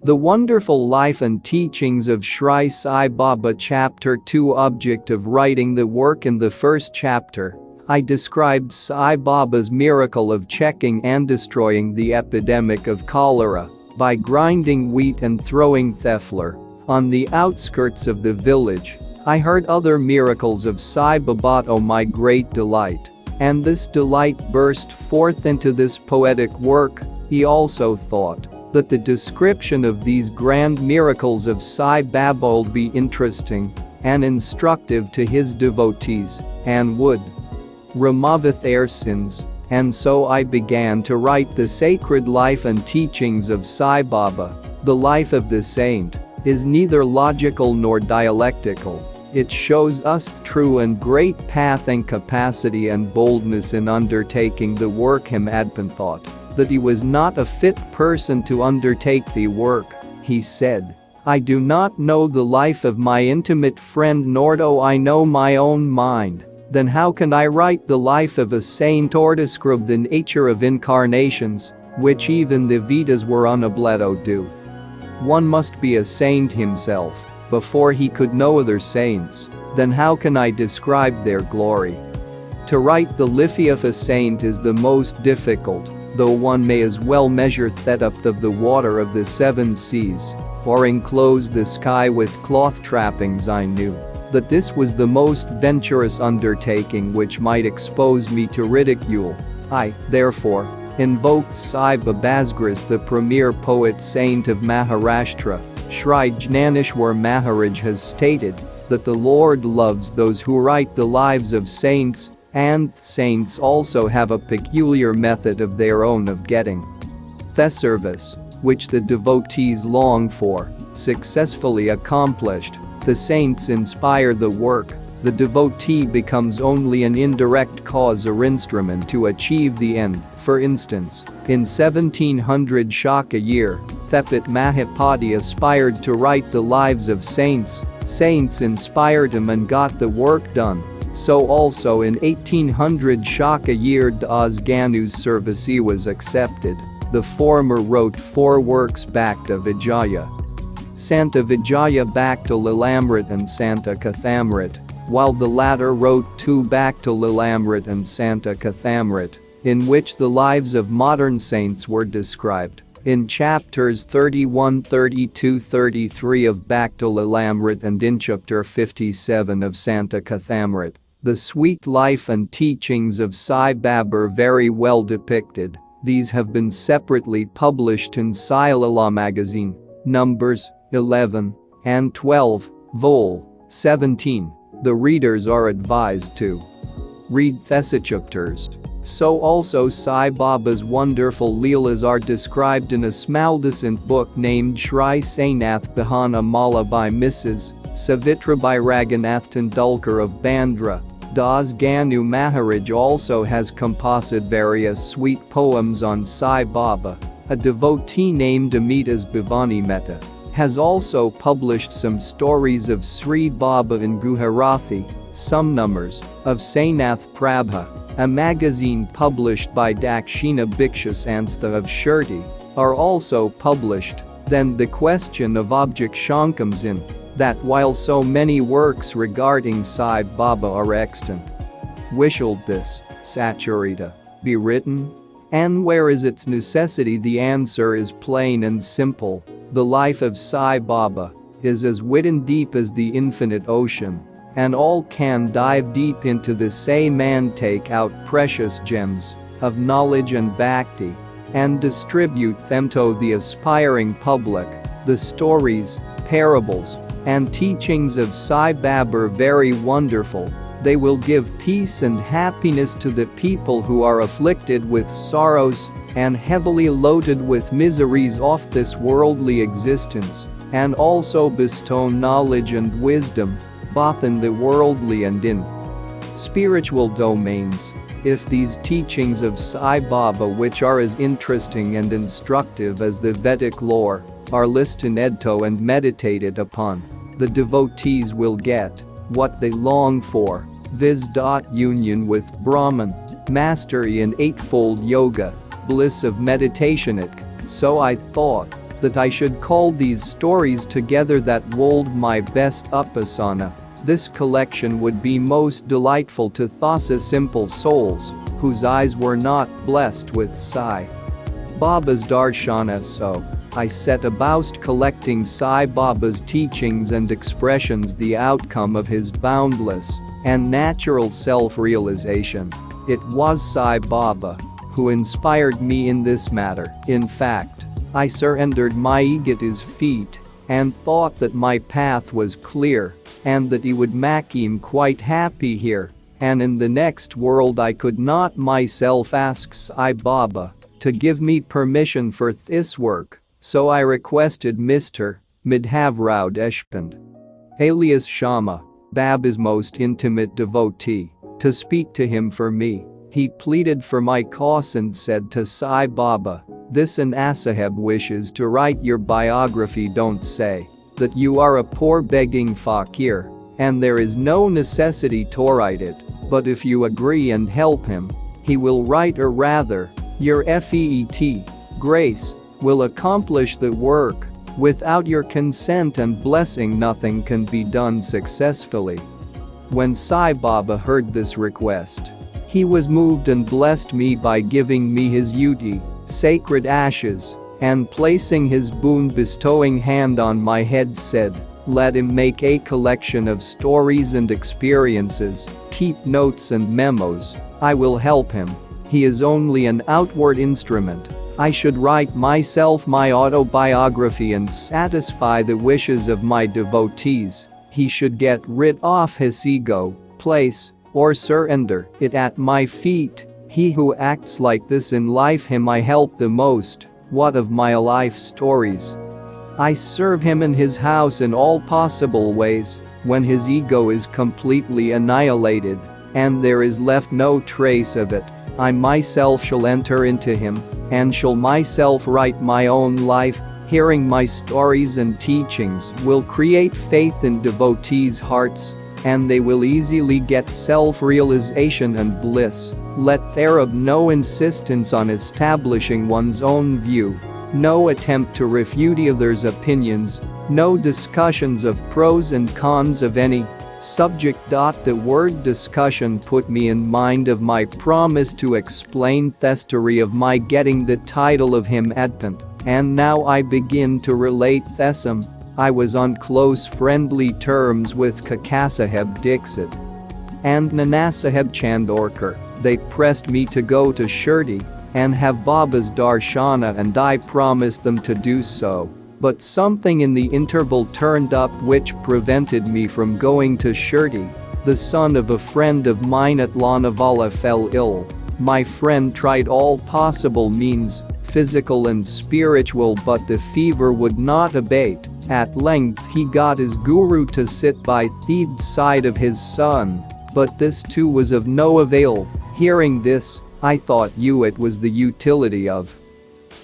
The Wonderful Life and Teachings of SHRI Sai Baba Chapter 2 Object of writing the work. In the first chapter, I described Sai Baba's miracle of checking and destroying the epidemic of cholera by grinding wheat and throwing thefler on the outskirts of the village. I heard other miracles of Sai Baba to my great delight, and this delight burst forth into this poetic work. He also thought that the description of these grand miracles of Sai Baba would be interesting and instructive to his devotees and would remove their sins, and so I began to write the sacred life and teachings of Sai Baba. The life of the saint is neither logical nor dialectical. It shows us true and great path and capacity and boldness in undertaking the work. Him had been thought that he was not a fit person to undertake the work. He said, "I do not know the life of my intimate friend, nor do I know my own mind. Then how can I write the life of a saint or describe the nature of incarnations, which even the Vedas were unable to do? One must be a saint himself before he could know other saints. Then how can I describe their glory? To write the life of a saint is the most difficult, though one may as well measure the depth of the water of the seven seas, or enclose the sky with cloth trappings. I knew that this was the most venturous undertaking which might expose me to ridicule. I, therefore, invoked Sai Babasgris, the premier poet saint of Maharashtra. Shri Jnaneshwar Maharaj has stated that the Lord loves those who write the lives of saints, and saints also have a peculiar method of their own of getting the service which the devotees long for successfully accomplished. The saints inspire the work. The devotee becomes only an indirect cause or instrument to achieve the end. For instance, in 1700 Shaka year, Thepit Mahapati aspired to write the lives of saints. Saints inspired him and got the work done. So also in 1800 Shaka year Das Ganu's service was accepted. The former wrote 4 works Bhakta Vijaya, Santa Vijaya Bhakta Lilamrit and Santa Kathamrit, while the latter wrote 2 Bhakta Lilamrit and Santa Kathamrit, in which the lives of modern saints were described. In chapters 31, 32, 33 of Bhakta Lilamrit and in chapter 57 of Santa Kathamrit, the sweet life and teachings of Sai Baba are very well depicted. These have been separately published in Sai Lala magazine, numbers 11 and 12, vol. 17. The readers are advised to read these chapters. So also Sai Baba's wonderful Leelas are described in a small-decent book named Shri Sainath Bahana Mala by Mrs. Savitrabai Raghunath Tendulkar of Bandra. Das Ganu Maharaj also has composed various sweet poems on Sai Baba. A devotee named Amitas Bhavani Mehta has also published some stories of Sri Baba in Gujarati. Some numbers of Sainath Prabha, a magazine published by Dakshina Bhiksha Sanstha of SHRI, are also published. Then the question of objection comes in, that while so many works regarding Sai Baba are extant, shall this Saturita be written? And where is its necessity? The answer is plain and simple. The life of Sai Baba is as wide and deep as the infinite ocean, and all can dive deep into the same and take out precious gems of knowledge and bhakti and distribute them to the aspiring public. The stories, parables, and teachings of Sai Baba are very wonderful. They will give peace and happiness to the people who are afflicted with sorrows and heavily loaded with miseries of this worldly existence, and also bestow knowledge and wisdom, both in the worldly and in spiritual domains. If these teachings of Sai Baba, which are as interesting and instructive as the Vedic lore, are listened to and meditated upon, the devotees will get what they long for, viz. Union with Brahman, mastery in eightfold yoga, bliss of meditation. So I thought that I should call these stories together that wold my best upasana. This collection would be most delightful to Thassa simple souls, whose eyes were not blessed with Sai Baba's darshana. So I set about collecting Sai Baba's teachings and expressions, the outcome of his boundless and natural self-realization. It was Sai Baba who inspired me in this matter. In fact, I surrendered my ego at his feet and thought that my path was clear and that he would make him quite happy here, and in the next world I could not myself ask Sai Baba to give me permission for this work, so I requested Mr. Madhavrao Deshpande, alias Shama, Baba's most intimate devotee, to speak to him for me. He pleaded for my cause and said to Sai Baba, "This Anasaheb wishes to write your biography. Don't say that you are a poor begging fakir, and there is no necessity to write it, but if you agree and help him, he will write, or rather, your FEET, grace, will accomplish the work. Without your consent and blessing nothing can be done successfully." When Sai Baba heard this request, he was moved and blessed me by giving me his uti, sacred ashes, and placing his boon-bestowing hand on my head said, "Let him make a collection of stories and experiences, keep notes and memos, I will help him. He is only an outward instrument. I should write myself my autobiography and satisfy the wishes of my devotees. He should get rid of his ego, place, or surrender it at my feet. He who acts like this in life, him I help the most. What of my life stories? I serve him in his house in all possible ways. When his ego is completely annihilated and there is left no trace of it, I myself shall enter into him and shall myself write my own life. Hearing my stories and teachings will create faith in devotees' hearts, and they will easily get self-realization and bliss. Let there be no insistence on establishing one's own view, no attempt to refute others' opinions, no discussions of pros and cons of any subject. The word discussion put me in mind of my promise to explain the story of my getting the title of him Adpant, and now I begin to relate Thesam. I was on close friendly terms with Kakasaheb Dixit and Nanasaheb Chandorkar. They pressed me to go to SHRI and have Baba's darshana, and I promised them to do so. But something in the interval turned up which prevented me from going to SHRI. The son of a friend of mine at Lonavala fell ill. My friend tried all possible means, physical and spiritual, but the fever would not abate. At length he got his guru to sit by the side of his son, but this too was of no avail. Hearing this, I thought it was the utility of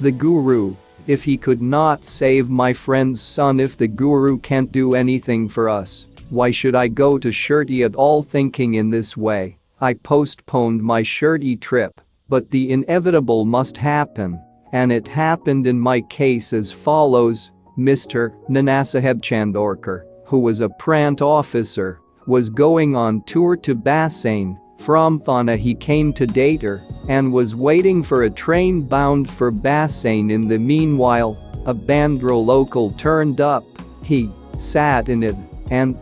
the guru. If he could not save my friend's son, if the guru can't do anything for us, why should I go to SHRI at all? Thinking in this way, I postponed my SHRI trip, but the inevitable must happen, and it happened in my case as follows. Mr. Nanasaheb Chandorkar, who was a prant officer, was going on tour to Bassein. From Thana he came to Datar and was waiting for a train bound for Bassein. In the meanwhile, a Bandra local turned up. He sat in it and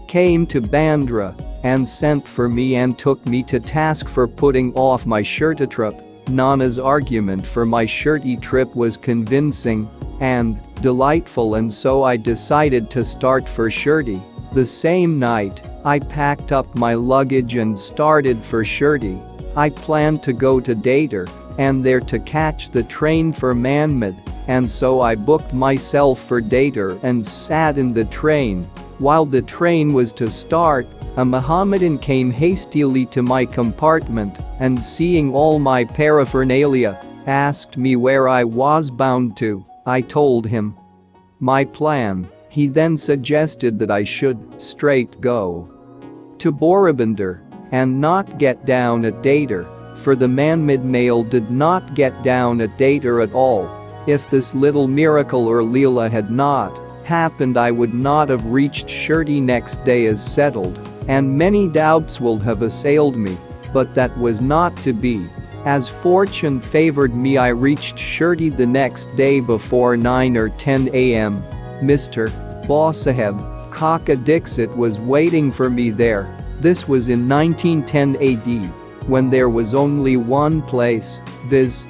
came to Bandra and sent for me and took me to task for putting off my SHRI trip. Nana's argument for my SHRI trip was convincing and delightful, and so I decided to start for SHRI. The same night, I packed up my luggage and started for SHRI. I planned to go to Datar and there to catch the train for Manmad, and so I booked myself for Datar and sat in the train. While the train was to start, a Mohammedan came hastily to my compartment and, seeing all my paraphernalia, asked me where I was bound to. I told him my plan. He then suggested that I should straight go to Borobunder and not get down at Datar, for the Manmad mail did not get down at Datar at all. If this little miracle or Leela had not happened, I would not have reached SHRI next day as settled, and many doubts would have assailed me, but that was not to be. As fortune favored me, I reached SHRI the next day before 9 or 10 a.m. Mr. Basaheb Kaka Dixit was waiting for me there. This was in 1910 AD, when there was only one place, viz.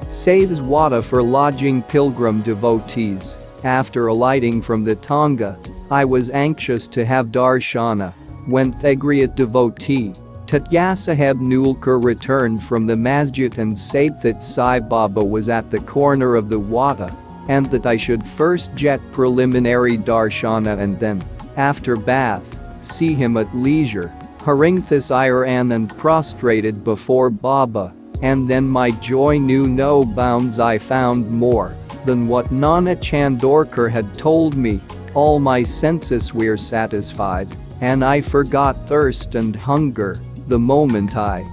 Saith's Wada, for lodging pilgrim devotees. After alighting from the Tonga, I was anxious to have darshana. When Thegriat devotee Tatyasaheb Nulkar returned from the masjid and said that Sai Baba was at the corner of the Wada, and that I should first jet preliminary darshana and then, after bath, see him at leisure. Haringthis Iran and prostrated before Baba, and then my joy knew no bounds. I found more than what Nana Chandorkar had told me. All my senses were satisfied, and I forgot thirst and hunger. The moment I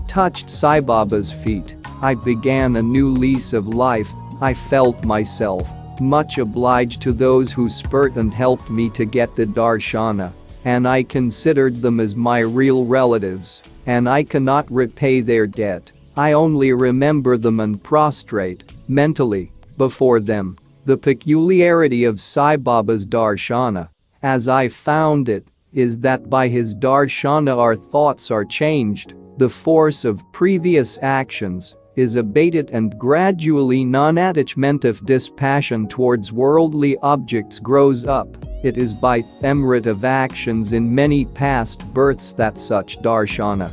touched Sai Baba's feet, I began a new lease of life. I felt myself much obliged to those who spurred and helped me to get the darshana, and I considered them as my real relatives, and I cannot repay their debt. I only remember them and prostrate, mentally, before them. The peculiarity of Sai Baba's darshana, as I found it, is that by his darshana our thoughts are changed, the force of previous actions is abated, and gradually non-attachment of dispassion towards worldly objects grows up. It is by merit of actions in many past births that such darshana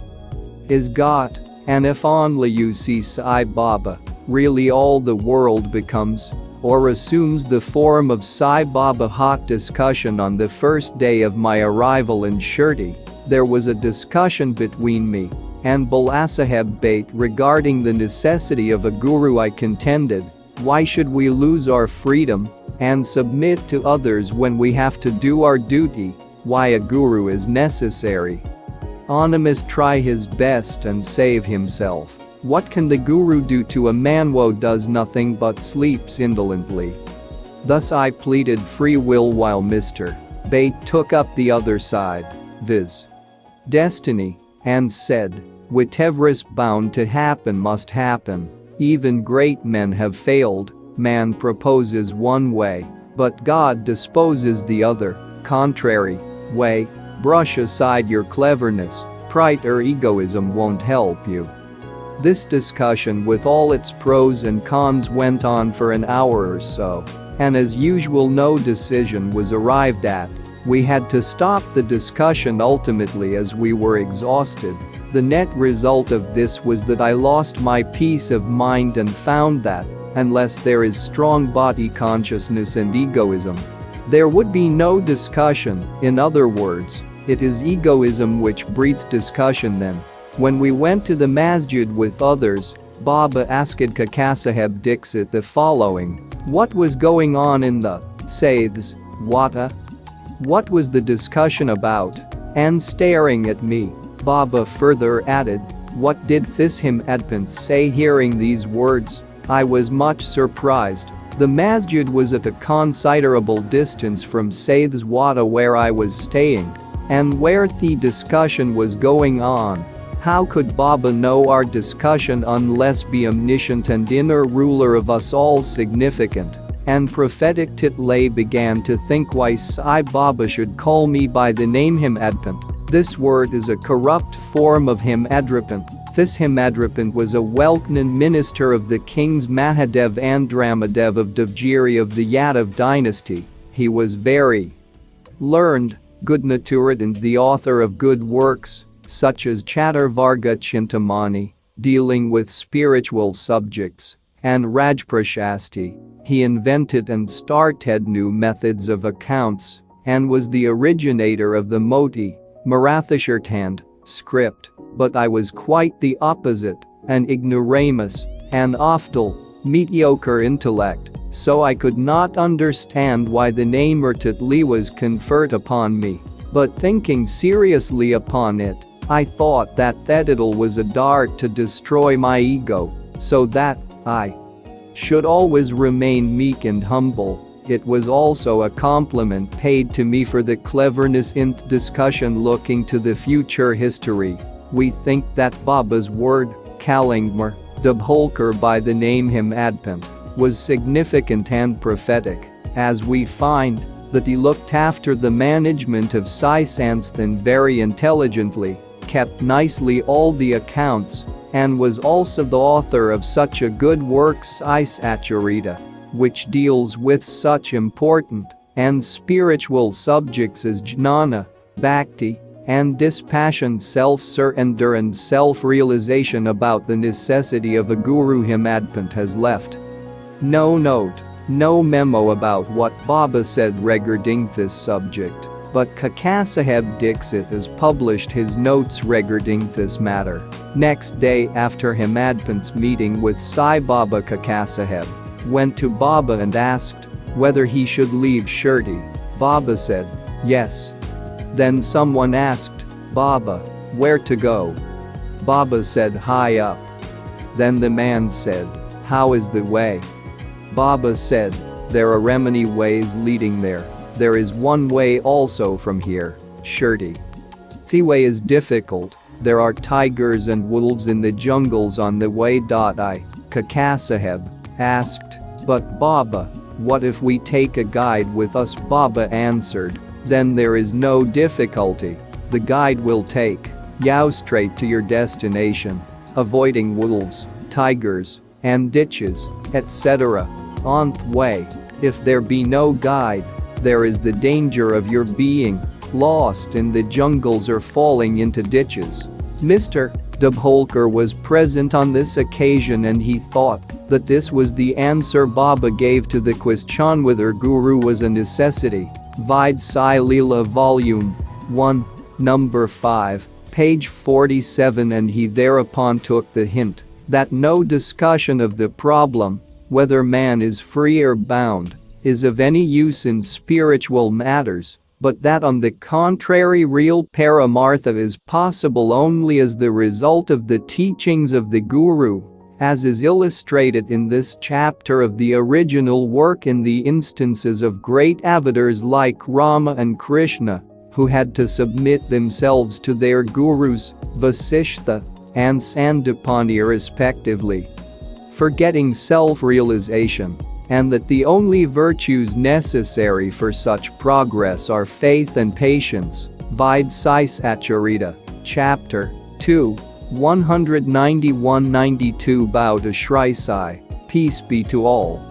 is got, and if only you see Sai Baba, really all the world becomes or assumes the form of Sai Baba. Hot discussion on the first day of my arrival in SHRI. There was a discussion between me and Balasaheb Bait regarding the necessity of a guru. I contended, why should we lose our freedom and submit to others when we have to do our duty? Why a guru is necessary? Animus try his best and save himself. What can the guru do to a man who does nothing but sleeps indolently? Thus I pleaded free will, while Mr. Bait took up the other side, viz. destiny, and said, whatever's bound to happen must happen. Even great men have failed. Man proposes one way, but God disposes the other, contrary way. Brush aside your cleverness, pride or egoism won't help you. This discussion with all its pros and cons went on for an hour or so, and as usual no decision was arrived at. We had to stop the discussion ultimately as we were exhausted. The net result of this was that I lost my peace of mind and found that, unless there is strong body consciousness and egoism, there would be no discussion. In other words, it is egoism which breeds discussion. Then, when we went to the masjid with others, Baba asked Kakasaheb Dixit the following: what was going on in the Saith's Wada? What was the discussion about? And staring at me, Baba further added, what did this him Adpant say? Hearing these words, I was much surprised. The masjid was at a considerable distance from Saith's Wada where I was staying, and where the discussion was going on. How could Baba know our discussion unless be omniscient and inner ruler of us all? Significant and prophetic. Titlay began to think why Sai Baba should call me by the name Himadripant. This word is a corrupt form of Himadripant. This Himadripant was a well-known minister of the kings Mahadev Andramadev of Devgiri of the Yadav dynasty. He was very learned, good-natured, and the author of good works, such as Chaturvarga Chintamani, dealing with spiritual subjects, and Rajprashasti. He invented and started new methods of accounts, and was the originator of the Moti, Marathashirtand, script. But I was quite the opposite, an ignoramus, an oftal, mediocre intellect, so I could not understand why the name Ertatli was conferred upon me. But thinking seriously upon it, I thought that title was a dart to destroy my ego, so that I should always remain meek and humble. It was also a compliment paid to me for the cleverness in the discussion looking to the future history. We think that Baba's word, Kalingmar, Dubholkar by the name him Adpant, was significant and prophetic, as we find that he looked after the management of Sai Sansthan very intelligently, kept nicely all the accounts, and was also the author of such a good work Sai Satcharita, which deals with such important and spiritual subjects as jnana, bhakti, and dispassionate self-surrender and self-realization. About the necessity of a guru him Adpant has left no note, no memo about what Baba said regarding this subject, but Kaka Saheb Dixit has published his notes regarding this matter. Next day after him Adpant's meeting with Sai Baba, Kaka Saheb went to Baba and asked whether he should leave SHRI. Baba said, yes. Then someone asked Baba where to go. Baba said, high up. Then the man said, how is the way? Baba said, there are many ways leading there. There is one way also from here, SHRI. The way is difficult, there are tigers and wolves in the jungles on the way. Kaka Saheb asked, but Baba, what if we take a guide with us? Baba answered, then there is no difficulty. The guide will take you straight to your destination, avoiding wolves, tigers, and ditches, etc. On the way, if there be no guide, there is the danger of your being lost in the jungles or falling into ditches. Mr. Dubholkar was present on this occasion and he thought that this was the answer Baba gave to the question whether guru was a necessity. Vide Sai Leela Volume 1, Number 5, page 47, and he thereupon took the hint that no discussion of the problem, whether man is free or bound, is of any use in spiritual matters, but that on the contrary real paramartha is possible only as the result of the teachings of the Guru, as is illustrated in this chapter of the original work in the instances of great avatars like Rama and Krishna, who had to submit themselves to their gurus, Vasishtha and Sandipani respectively, forgetting self-realization, and that the only virtues necessary for such progress are faith and patience. Vide Sai Satcharita, Chapter 2, 191-92. Bow to SHRI Sai, peace be to all.